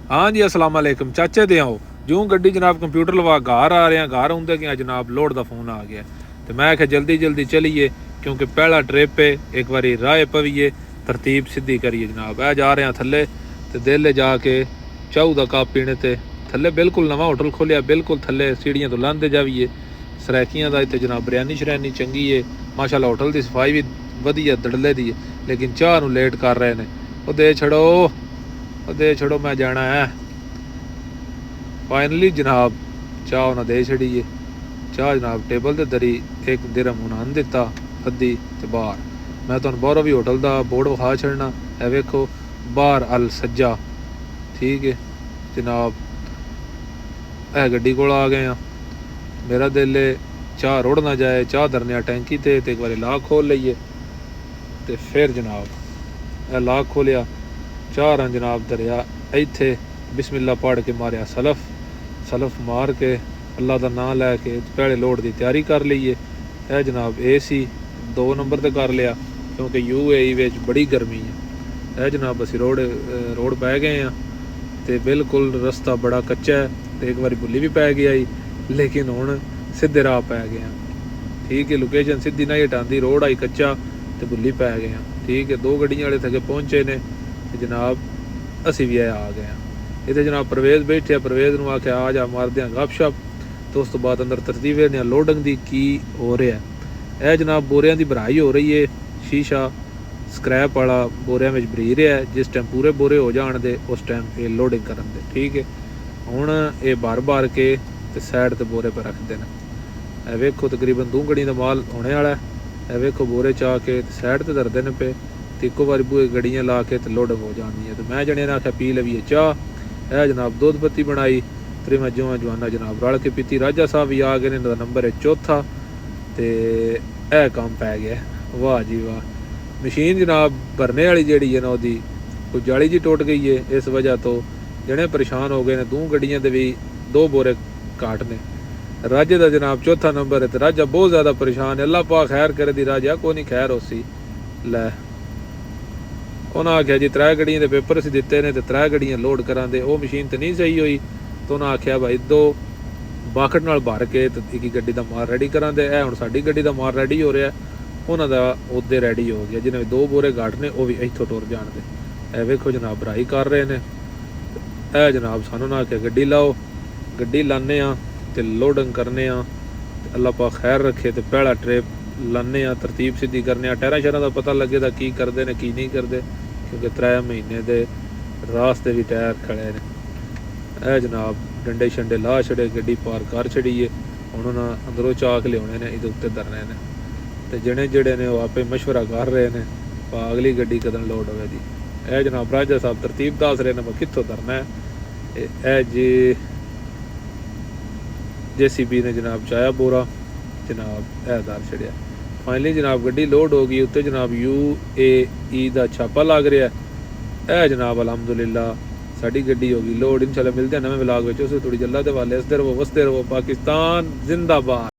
हाँ जी अस्सलाम वालेकुम चाचे दे आओ जूं गड्डी जनाब कंप्यूटर लवा घर आ रहे हैं घर होंगे कि जनाब लोड का फोन आ गया तो मैं आख्या जल्दी जल्दी चलीए क्योंकि पहला ट्रिप है एक बारी राह पवीए तरतीब सीधी करिए जनाब ऐ जा रहे हैं थले तो दिल जाके चाऊ का कप पीने ते थले बिल्कुल नवा होटल खोलिया बिल्कुल थले सीढ़ियां तो लांदे जाइए सरैकियां का इतने जनाब बिरयानी शरैनी चंगी है माशाल्लाह होटल की सफाई भी वधिया दड़ले दी है लेकिन चाह नूं लेट कर रहे हैं वो दे छड़ो मैं जाना है फाइनली जनाब चाह उन्हें दे छड़ी है चाह जनाब टेबल ते दरी एक दिरहम उन्हें दिता अद्धी ते बाहर मैं तुहानूं बाहरों भी होटल का बोर्ड विखा छड़ना है वेखो बाहर अल सज्जा ठीक है जनाब है गड्डी कोल आ गए हैं मेरा दिल है चाह रुड़ ना जाए चाह धरने टैंकी ते एक बारी लाक खोल लीए तो फिर जनाब लाक खोलिया चाह रन जनाब दरिया इत्थे बिस्मिल्लाह पढ़ के मारिया सलफ मार के अल्लाह का नाम लैके पहले लोड की तैयारी कर लीए यह जनाब ए सी 2 नंबर ते कर लिया क्योंकि UAE विच बड़ी गर्मी है यह जनाब असी रोड पै गए हैं तो बिल्कुल रस्ता बड़ा कच्चा है तो एक बार भुल्ली भी पै गया लेकिन हुण सीधे राह पै गए हैं ठीक है लोकेशन सीधी ना हटाती रोड आई कच्चा तो भुल्ली पै गए हैं ठीक है 2 गड्डियां वाले थके पहुंचे ने जनाब असी भी आ गए हैं इतने जनाब परवेज़ बैठे परवेज़ नूं आख्या आ जा मारदे हैं गपशप तो उस तो बाद अंदर तरतीब ने लोडिंग की की हो रहा है यह जनाब बोरियां की भराई हो रही है शीशा स्क्रैप वाला बोरियां में भरी रहा है जिस टाइम पूरे बोरे हो जाने दे उस टाइम ये लोडिंग करन दे ठीक है हुण ये भर के ते साइड ते बोरे पर रखते हैं ए वेखो तकरीबन 2 गड्डियां का माल होने वाला है ए वेखो बोरे चा के साइड ते धरते हैं पे तो एको बार बूहे गड्डियां ला के तो लोडिंग हो जानी है तो मैं जने ने आख्या पी लवीए चाह है जनाब दुध पत्ती बनाई फिर मैं जवाना जनाब रल के पीती राजा साहब भी आ गए ने नंबर है चौथा तो यह काम पै गया वाह जी वाह मशीन जनाब भरने वाली जी है ना वो कोई जाली जी टुट गई है इस वजह तो जने परेशान हो गए ने 2 गड्डियां दे भी 2 बोरे घाट ने राजे का जनाब चौथा नंबर है तो राजा बहुत ज़्यादा परेशान है अल्लाह पा खैर करे दी राजा को नहीं खैर होसी लै उन्हें आख्या जी 3 गड्डियां के पेपर असीं दिते ने तो 3 गड्डियां लोड करा दे वो मशीन तो नहीं सही हुई तो उन्हें आख्या भाई 2 बाकट नाल भर के तो एक गड्डी का माल रेडी करा दे हुण साडी गड्डी का माल रेडी हो रहा उन्हों का उदे रेडी हो गया जिन्हें 2 बोरे घाट ने वो भी इत्थों टुर जाण दे ए वेखो जनाब भराई कर रहे हैं ए जनाब सानू ना आख्या गड्डी लाओ गड्डी लाने तो लोडिंग करने अल्लाह पा खैर रखे तो पहला ट्रिप लाने तरतीब सीधी करने टायरा शहर का पता लगे तो की करते हैं की नहीं करते क्योंकि 3 महीने के रास्ते भी टायर खड़े ने ए जनाब डंडे शंडे ला छड़े गड्डी पार कर छड़ी है हुण उन्हां अंदरों चाक लियाने ने इहदे उत्ते धरने ने तो जने जेड़े ने आपे मशवरा कर रहे हैं अगली गड्डी कदम लोड होवे जी ए जनाब राजा साहब तरतीब दस रहे ने मैं कित्थों धरना है ए जी JCB ने जनाब चाया बोरा जनाब ए दार छड़िया फाइनली जनाब गड्डी लोड हो गई उत्ते जनाब UAE का छापा लग रहा है जनाब अलहमदुलिल्लाह साड़ी गड्डी होगी लोड इंशाल्लाह मिलते हैं नवे व्लॉग में उस थोड़ी जल्ला दे वाले हंसते रहो वसते रहो पाकिस्तान जिंदाबाद।